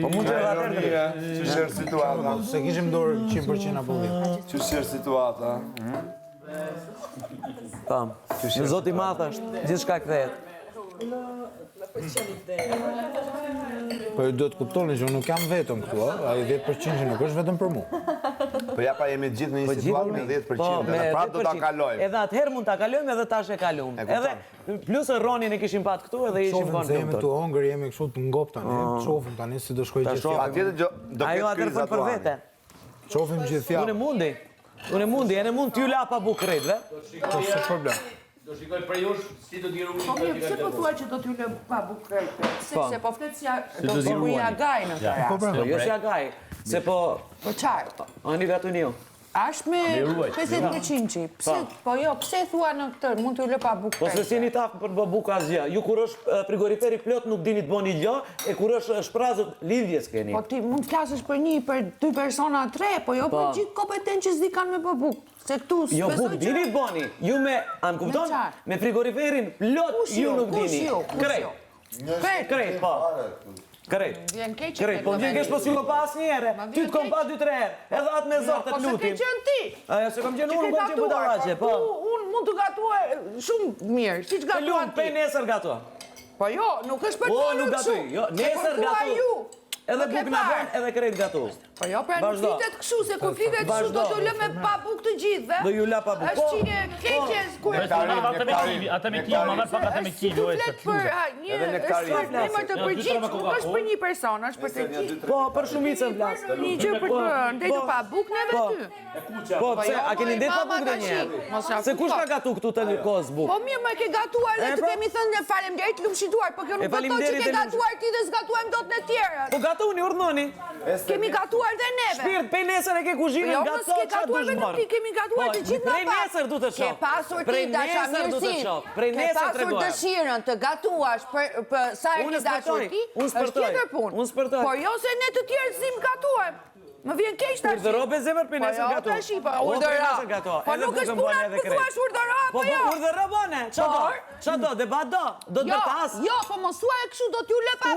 Po mund të edhe Ç'është situata? Se kishim dorë 100% apullim. Ç'është situata? Tam. Në Zoti i Madh është, gjithçka kthehet. Po ju duhet kuptoni që unë nuk jam vetëm këtu, ai 10% që nuk është vetëm për mua. Po ja pa jemi gjithë në një situatë me 10%, edhe prapë do ta kalojmë. Edhe atëherë mund ta kalojmë edhe tash e kalojmë. Edhe plus Ronin e kishim pat këtu edhe ishim Shofim se jemi tu hongër, jemi kështu të ngop tani. Shofim tani si do shkojë gjithë. Patjetër do ajo atëherë fol për vete. Shofim gjithë javën. Unë mundi, e mund t'ju la pa bukrejtve. Po s'ka problem. Do shikoj për jush, si do t'i rrugë. Po mirë, pse po thua që do t'ju lë pa bukrejtve? Se po flet si do të buja gaj në këtë rast. Po jo si agaj, se po çfarë? Ani gatuniu. Ashtë me 50%. Pse, po jo, pse thua në këtë, mund t'ju lë pa bukrejtve? Po se si një tafë për bë bukë asgjë. Ju kur është frigoriferi plot nuk dini të bëni gjë, e kur është shprazët lidhjes keni. Po ti mund të flasësh për një, për 2 persona 3, po jo për gjithë kompetent që s'di kanë me bë bukë. Se këtu jo bukë dini të bëni. Ju me, am kupton? Me frigoriferin plot ju nuk dini. Krejt, po. Krejt, po vjen kesh po si më pas një herë. Ty të kom pa 2-3 herë. Edhe atë me zot të lutim. Po se ke qenë ti. Ajo se kam qenë unë, kam qenë budallaqe, po. Unë mund të gatuaj shumë mirë. Siç gatuan ti. Pe nesër gato. Po jo, nuk është për të nuk gatuj. Jo, nesër gatu. Edhe bukë na bën, edhe krejt gatu. Po jo, pra nuk flitet kështu, se kur flitet kështu do t'u lë me pa bukë të gjithëve. Do ju la pa bukë. Është çike keqes kur Ata me kivi, ma vetë pak ata me kivi. Flet për një emër të përgjithshëm, nuk është për një person, është për të gjithë. Po, për shumicën flas. Një gjë për të ndetur pa bukë neve ty. Po, pse a keni ndetur pa bukë ndonjëherë? Se kush ka gatu këtu të kohës bukë? Po mirë, më ke gatuar dhe të kemi thënë faleminderit lumshituar, po kjo nuk do të thotë që ke gatuar ti dhe s'gatuajmë dot në tjerët. Gatuni, urdhoni. Kemi gatuar dhe neve. Shpirt, prej nesër e ke kuzhinën gato, çfarë dush bërë? Ti kemi gatuar të gjithë prej nesër du të shoh. Ke pasur ti dashamirësinë. Prej nesër Ke pasur dëshirën të gatuash për sa e ke dashur ti. Është tjetër punë. Unë spërtoj. Por jo se ne të tjerë sim gatuajmë. Më vjen keq tash. Urdhëro zemër për nesër gato. Po jo tash, po urdhëro. Po nuk është puna të thuash urdhëro apo jo. Po urdhëro bane. Çfarë do? Debat do. Do të tas. Jo, po mos thuaj kështu do t'ju lë pa.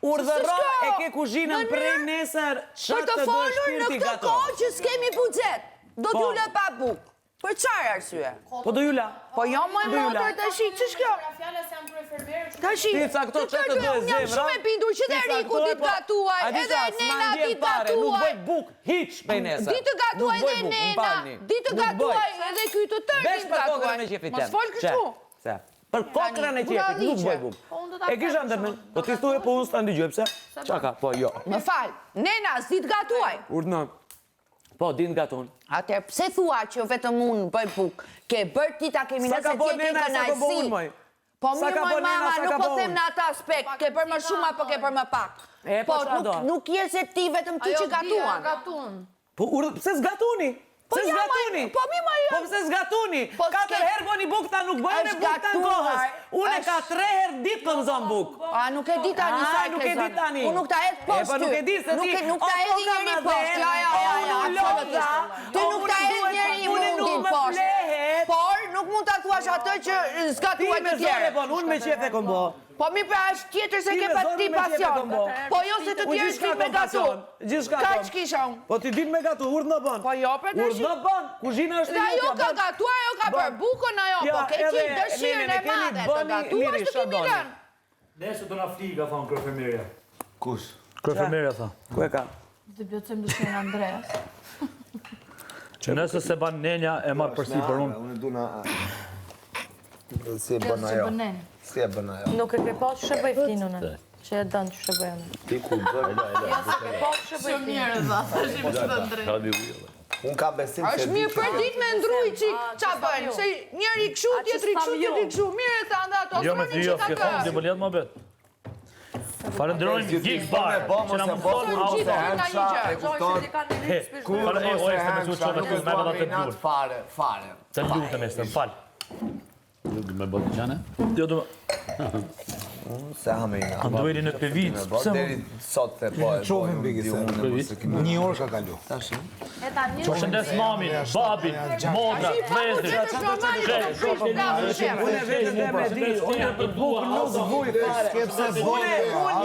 Urdhëro e ke kuzhinën prej nesër. Për të folur në këtë kohë që s'kemi buxhet. Do t'ju lë pa bukë. Për çfarë arsye? Po do ju la. Po jo më motor tash, ç'është kjo? Fjala se jam për enfermerë. Tash. Ti cakto çfarë do të Jam shumë e bindur që Riku ditë gatuaj, edhe Nena ditë gatuaj. Nuk bëj bukë hiç prej nesër. Ditë gatuaj edhe Nena. Ditë gatuaj edhe ky të tërë ditë gatuaj. Mos fol kështu. Se për kokrën e qepit nuk bëj bukë. E kisha ndërmend. Po ti thua po unë s'ta ndigjoj pse? Çka ka? Po jo. Më fal. Nena, ditë gatuaj. Urdhno. Po, din gaton. Atëherë pse thua që vetëm unë bëj bukë? Ke bërë ti ta kemi nëse ti ke kënaqësi. Po mirë moj mama, nuk po them në atë aspekt, ke bërë më shumë apo ke bërë më pak. Po nuk je se ti vetëm ti që gatuan. Po pse s'gatuni? Po mirë më jo. Po pse s'gatuni? 4 herë bëni bukë ta nuk bëjmë bukë ta kohës. Unë ka 3 herë ditë të zon bukë. A nuk e di tani sa nuk e di tani. Unë nuk ta hedh poshtë. Po nuk e di se ti. Nuk ta hedh njëri poshtë. Ti nuk ta hedh njëri mundin poshtë. Por nuk mund ta thuash atë që zgatuaj të tjerë. Unë me qef e kom bë. Po mi pra është tjetër se ke pa ti pasion. Po jo se të tjerë s'di me gatu. Kaq kisha unë. Po ti din me gatu, urdhno bën. Po jo për tash. Urdhno bën. Kuzhina është e jote. Ajo ka gatuar, ajo ka bërë bukën ajo, po ke ti dëshirën e madhe të gatuash të kemi lënë. Nesër do na fliga thon kryefemirja. Kush? Kryefemirja tha. Ku e ka? Të bëjmë dëshirën Andreas. Që nëse se ban nenja e marr përsipër unë. Unë du na si e bën ajo. Si e bën ajo. Nuk e ke pa që bëj flinun e. Që e dënë që bëj unë. Ti ku bën? Ja se ke pa që bëj flinun. Unë ka besim se... është mirë për ditë me ndruj qik qa bëjnë, se njeri këshu, tjetëri këshu, tjetëri këshu, mirë e tha nda ato, jo me ty jo, s'ke thonë, dhe më letë më betë. Falenderojmë Geek Bar, që na më thonë auto. Fare. Të lutem e së më falë. Nuk me bëtë qane? Jo, Se hamina. Andueri në Pevic, pse më? Deri sot the po. Qovim bigi se një orë ka kalu. Përshëndes mamin, babin, modra, vlezrit. Unë vetë dhe me di, unë për bukë nuk vuj fare. Unë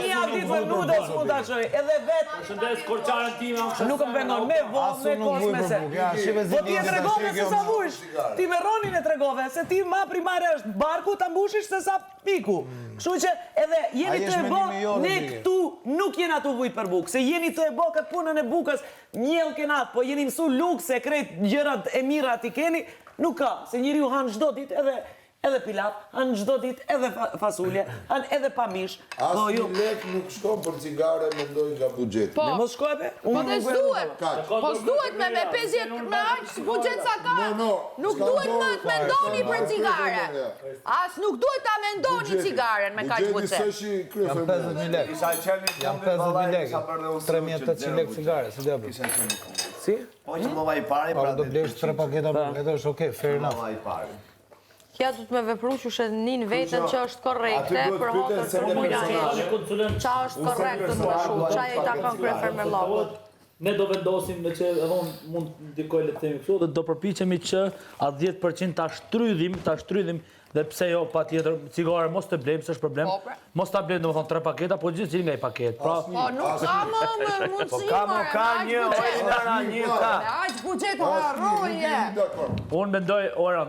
një ditë për nudos mund ta çoj, edhe vetë. Përshëndes korçaren time. Nuk më vengon me vonë, me kosmese. Po ti e tregove se sa vujsh. Ti me Ronin e tregove se ti ma primare është barku ta mbushish se sa piku. Kështu që edhe jeni të e bë, ne këtu nuk jena të vujt për bukë, se jeni të e bë këtë punën e bukës, njëllë kenat, po jeni mësu lukse, krejt gjërat e mira ti keni, nuk ka, se njeriu hanë çdo ditë edhe pilat, hanë çdo ditë edhe fasulje, hanë edhe pamish. Asnjë lek nuk shkon për cigare, mendoj nga buxheti. Me mos shkoj be? Po dhe s'duhet, po s'duhet me 50, me aq buxhet sa ka. Nuk duhet më të mendoni për cigare. As nuk duhet ta mendoni cigaren me kaq buxhet. Jam 50.000 lek. Jam 50.000 lek. 3.800 lek cigare, si dhe bërë. Si? Po që më vaj pari, Pa do blesh 3 paketa për këtë është okej, fair enough. Kja du të me vepru që shetë njën vetën që është korrekte për hotër të rëmujnajë. Qa është korrekte të më shu, qa e i takon krye fermerlogët. Ne do vendosim në që edhe unë mund dikoj le të themi kështu dhe do përpiqemi që atë 10% ta shtrydhim dhe pse jo pa tjetër cigare mos të blejmë, s'është problem. Mos ta blejmë domethënë 3 paketa, po gjithë cilin nga i paket. Pra, Po nuk ka më mundësi. Ka një, ka. Aq buxhet harroje. unë mendoj,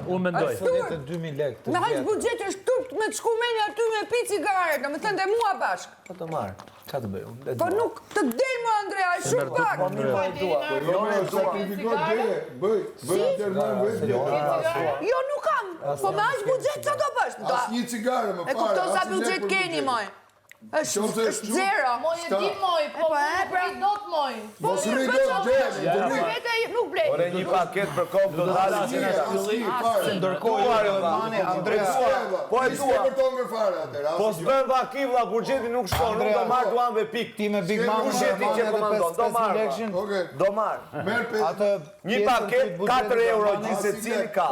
unë mendoj. Sonet e 2.000 lek të Me aq buxhet është tut me të shku menja aty me pi cigare, domethënë dhe mua bashk. Po të marr. Çfarë të bëj unë? Po nuk të del më Andrea, është shumë pak. Bëj atër më vetë. Jo nuk kam. Po me aq buxhet çfarë do bësh? Asnjë cigare më E kupton sa buxhet keni moj. Është zero. Moj e di moj, po e pra dot moj. Mos rri dot gjeni. Vete nuk blej. Ore një paket për kopë do të dalë që ndërkohë Andrea. Po e dua. Po s'bën vaki vlla, buxheti nuk shkon, nuk do marr duan dhe pik. Ti me Big Mama Buxheti që komandon, do marr. Do marr. Atë Një paket 4 euro gjithë secili ka.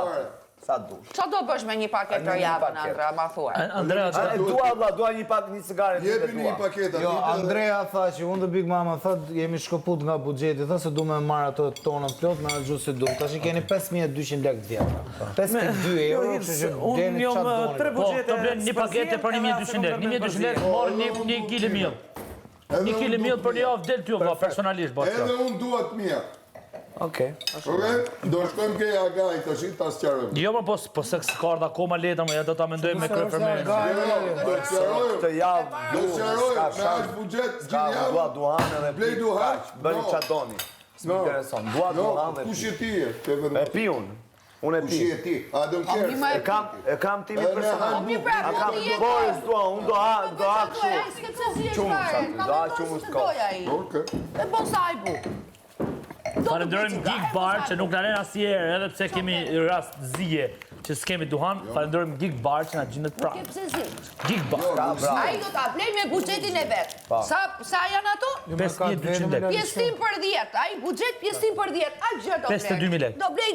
Sa dush. Qa do bësh me një paket të javën, Andrea, ma thua? Andrea, Dua vlla, dua një cigare të Jepi një paket aty. Jo, Andrea tha që unë dhe Big Mama thot jemi shkëput nga buxheti, tha se du me marrë ato tonën plot me gjuhë si du. Tash i keni 5.200 lek të vjetra. 5.2 euro, kështu që deni çfarë doni. po të blen një pakete për 1.200 lek. 1.200 lek morë një kile miell. Një kile miell për një javë del ty vlla personalisht bëhet. Edhe unë dua të mia. Okej. Do shkojmë ke Agaj tash ta sqarojmë. Jo, po se s'ka akoma letra, më ja do ta mendojmë me krye fermerin. Do sqarojmë. Këtë javë Do sqarojmë me aq buxhet gjithë javën. dua duhan edhe Blej duhan. bëni çfarë doni. S'më intereson. Dua duhan dhe Kush je ti? e pi unë. Unë e Kush pi. je ti? I don't care. E kam timin personal. Mi pra, A kam Boris dua, unë do ha kështu. Qumë Okej. E po sajbu. Falenderojmë Geek Bar që nuk na lën asnjëherë, edhe pse kemi rast zije që s'kemi duhan, falenderojmë Geek Bar që na gjendet prapë. Pse zi? Geek Bar. Ai do ta blej me buxhetin e vet. Sa janë ato? 5.200 lek. Pjesëtim për 10. Ai buxhet pjesëtim për 10. Aq gjë do blej. 52.000 lek. Do blej,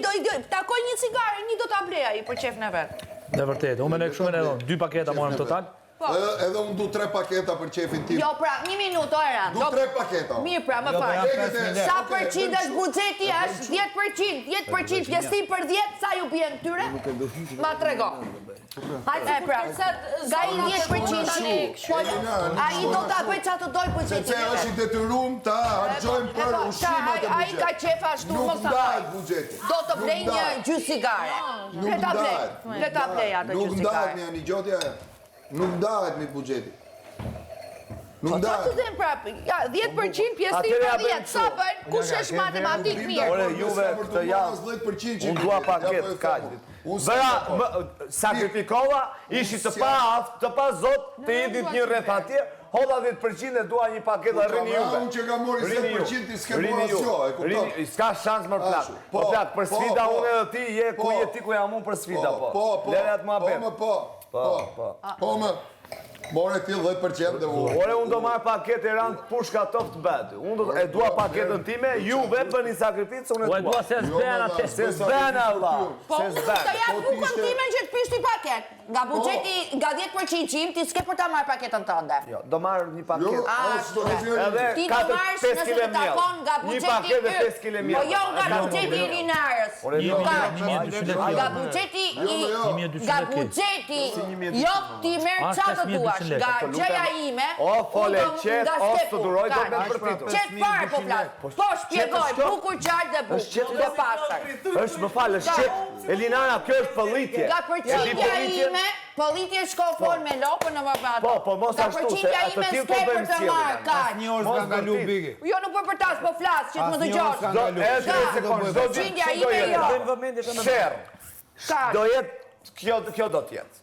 takoj një cigare, një do ta blej ai për çefin e vet. Dhe vërtet, unë mendoj kështu edhe 2 paketa morëm total. Edhe unë du 3 paketa për qefin tim. Jo, pra, një minutë, Eran. Du 3 paketa. Mirë, pra, më fal. Sa përqind është buxheti është 10%. 10% pjesëtim për 10, sa ju bjen këtyre? Ma trego. Hajde, pra, nga i 10%, ai do ta bëj çfarë të doj buxhetin. Sepse është i detyruar ta harxojmë për ushqimet e Ai ka qef ashtu Nuk mos ta ndahet bëj. buxheti. Do të blej një gjysmë cigare. Le ta blej. Le ta blej atë Nuk gjysmë ndahet cigare. një gjotja. Nuk ndahet një buxheti. Nuk Qa të ndahet. them prapë? Ja, 10% pjesëtim për 10. Sa bën? Kush është matematik mirë? Ore, juve këtë javë, unë dua paket kaq. Bëra, sakrifikova, ishi të pa zot, të jedit një rreth atje, holla 10% e dua një paket dhe rini juve. Unë që ka mori 10% i s'ke mora s'jo, e kupton? S'ka shans më plak. Po plak, për sfida unë edhe ti, ku je ti ku jam unë për sfida, po. Lere atë ma bet. Po më. More ti 10% dhe unë. Ore, unë do marrë paketë e randë pushka toft beti. Unë e dua paketën time, juve bëni sakrificë, unë O e e dua dua. se s'bena te. Se s'bena, Allah. Po, Se unë të s'bena. japë bukën time që të pishti paket. Nga buxheti, nga 10% qim, ti s'ke për ta marrë paketën tënde. Jo, do marrë një paketë. Edhe Ti do 4-5 marrësh nëse kile të takon nga mjellë. Një buxheti paketë e 5 yt. kile Po mjellë. jo nga buxheti i Linarës. Nga buxheti nga buxheti jo ti merr çfarë të duash. Nga xheja ime. O, fole, qet, o, së të duroj, do me të përfitur. Qet parë po flas. Po shpjegoj, bukur qartë dhe bukë dhe pasër. është, më falë, është qetë. Elinara, kjo është pëllitje. Nga përqindja ime, pëllitje shko fol me lopën në vërbato. Po, mos ashtu, se atë tillë po bëjmë të sjellje. marë, kaq. Një orë s'ka ngalu bigi. Jo, nuk për tas, po flas, që të më dëgjosh. Do edhe një sekundë, do Përqindja ditë, do ime jo. jetë. Sherë, Kaq. do jetë, kjo do t'jetë.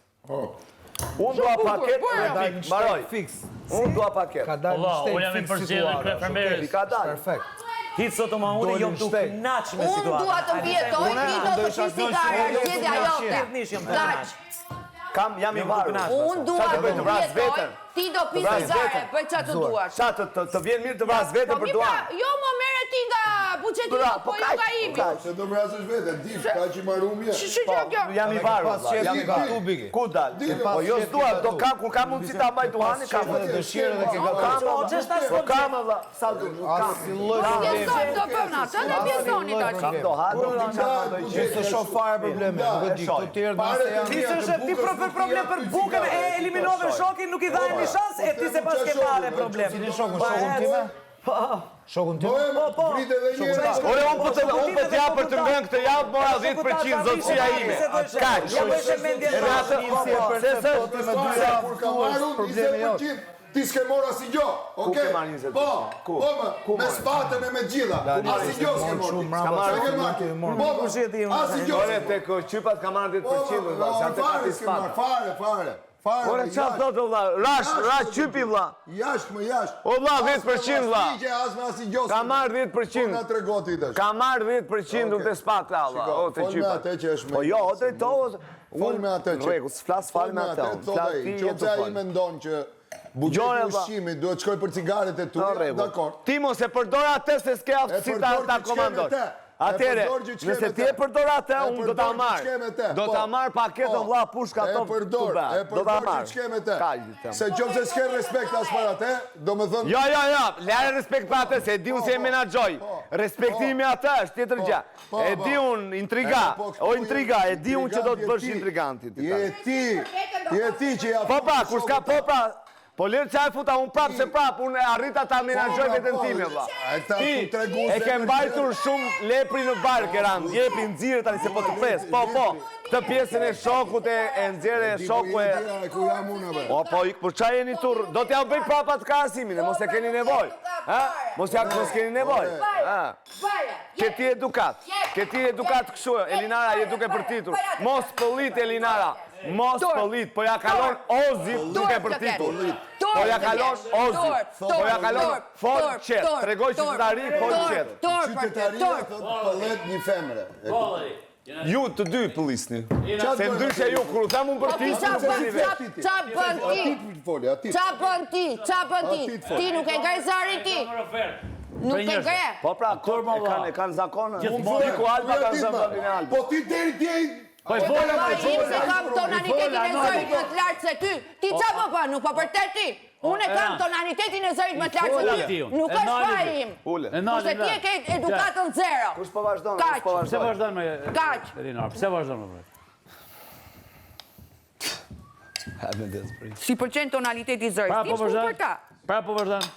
Unë dua paketë, maroj, Fix. unë dua paketë. Ka dalë Allah, në unë jam i shtet fix përgjellë situata. krefermerës. I ka dalë. Perfekt. Hitë sot më unë jom të knaq me Unë situatën. dua të vjetoj, ti do të pisti kare, zgjedhja jote. Kaq. Jam i varur. Unë dua Qa të të bëj të vras vjetoj, vetën? ti do pisti vras kare, veten? për çfarë të duash. Qa të vjen mirë të vras vetën Po për mi pra, duan? jo më merre ti nga buxheti im, po jo nga imi. Se do vrasësh veten, ti ka që marrumje. Kjo. Jam i varur, Pas vlla, qef jam i i varur. gatu bigi. Ku dal? Po jo s'dua, do kam, kur kam mundësi ta mbaj duani, kam. Pas qef dhe dëshirë dhe ke Po kam, gatu. po kam, vlla, sa du, kam. Asi lloj Pjesoni do bëm na, çfarë do pjesoni tash? Kam do ha, do Gjithë të shoh fare probleme, nuk e di, këto tjerë nëse janë... Ti se ti për problem për bukën e eliminove shokin, nuk i dhajnë një shans, e ti se pas ke fare problem. Cilin shokun? Shokun time? Shokun time? Vrite dhe njërë. Ore, unë po t'ja për të ngën këtë javë, mora 10% zotësia ime. Kaq. Kur ka marrë 20%, ti s'ke mor asë gjo, oke? ke marrë 20%? Po, me spatën e me gjitha, asë gjo s'ke mor. S'ka marrë. Asë gjo Ore, te qypat ka marrë 10%, vlla, sa te ka ti spata. Fare. Ore, qa thotë, vlla, rash qypi, vlla. Jashtë më jashtë. O, vlla, 10%, vlla. Ka marrë 10%. Nga tregoti i dash. Ka marrë 10% unë të spata, vlla. O, te Fol me qypat. atë që është me. Po jo, o drejtohet. Fol me atë që. Rregull, s'flas fal me atë. Flas ti e të Qoca i fal. mendon që Gjore, buxheti vlla. ushqimit duhet shkoj për cigaret e Në tua, rregull. dakor. Ti mos e përdor atë se s'ke aftësi ta komandon. Atëre, nëse ti e përdor atë, unë do ta marr. Do ta marr paketën vlla pushka top tu bë. Do ta marr. Se qofse s'ke respekt as për atë, do më thënë Jo, lere respekt për atë, se e di unë se e menaxhoj. Respektimi atë është tjetër gjë. E di unë intriga, e di unë që do të bësh intriganti. Je ti që ja Po pra, kur s'ka po pra, po lirë qaj futa unë prapë se prapë, unë arrita ta menaxhoj vetën time, vlla. Ti e ke mbajtur shumë lepri në barë, Keran, jepi nxirë tani se po të pres, po, këtë pjesën e shokut e nxjerë e shoku e... ku jam unë apo. O, po, për qaj e një tur, do t'ja bëj prapa të krahasimin, mos e keni nevoj, mos keni nevoj, Këti edukat kështu, Elinara, je duke përtitur, mos pëllit, Elinara, mos pëllit, po ja kalon ozit duke përtitur, po ja kalon ozit, po ja kalon fol qetë, tregoj qytetari, fol qetë. Qytetaria thot pëllet një femre. Ju të dy pëllisni, se ndryshe ju, kur u them unë për ti, Qa bën ti? Ti nuk e ngaj zari ti? Nuk e ngaj? Po pra, e kanë zakonë, diku Alba kanë zëmbën e Alba. Po ti deri djej... Po e fola me Im se kam tonalitetin e zërit më të lartë se ty. Ti qa më bën, nuk po përtet ti? Unë e kam tonalitetin e zërit më të lartë se ty. Nuk është pa im. Kurse ti e ke edukatën zero. Kush po vazhdojnë? Pse vazhdojnë me... Kaq. Elinar, pse vazhdojnë me... Si përqen tonaliteti i zërit, ti shku për ta. Pra po vazhdojnë.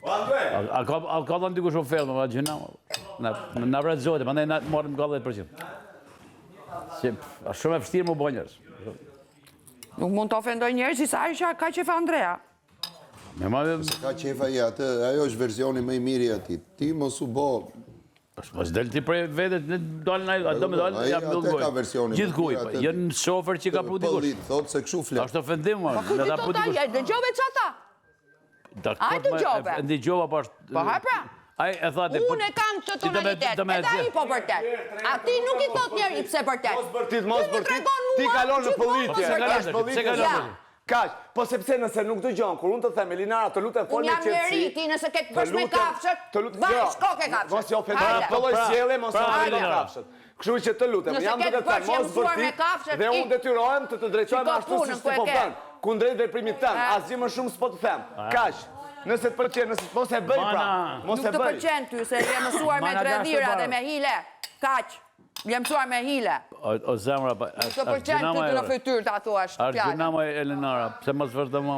A ka dhënë dikush ofertë, më gjëna? Na vrazhojtë, prandaj na morëm nga 10%. Si, është shumë e vështirë më bëj njerëz. Nuk mund të ofendoj njerëz, sa Aisha ka qef Andrea. Ka qefa i atë, ajo është versioni më i miri i atij. Ti mos u bë. Mos del ti prej vetë, dalën ai, do më dalë, jam atë ka versioni. Gjithkuj, janë shofer që ka pru dikush. Thot se kshu flet. Është ofendim, Po në ta pru dikush. dëgjove çata? Ai dëgjove. Ndëgjova pa është... Po haj pra. Ai e tha dhe... Unë e kam që tonalitet, edhe ai po vërtet. A ti nuk i thot njeri pse vërtet. Mos bërtit, ti kalon në politie. Kaq, po sepse nëse nuk dëgjon, kur unë të them Elinara të lutem fol me qetësi. Unë jam njeri, ti nëse ke të bësh me kafshët, vaj shko ke kafshët. Mos jo ofendoj, pëlloj sjellje, mos ofendoj me kafshët. Kështu që të lutem, jam duke të them, mos bërtit, dhe unë detyrohem të të drejtojmë ashtu si s'të po bën. Kundrejt veprimit tëm, asgjë më shumë s'po të them. Kaq. Nëse të pëlqen, nëse mos e bëj pra. Mos e bëj. Nuk të pëlqen ty se je mësuar me dredhira dhe me hile. Kaq. Je mësuar me hile. O zemra, Nuk të pëlqen ty të në fytyrë ta thuash. Argjuna më Elinara, pse mos vazhdo më.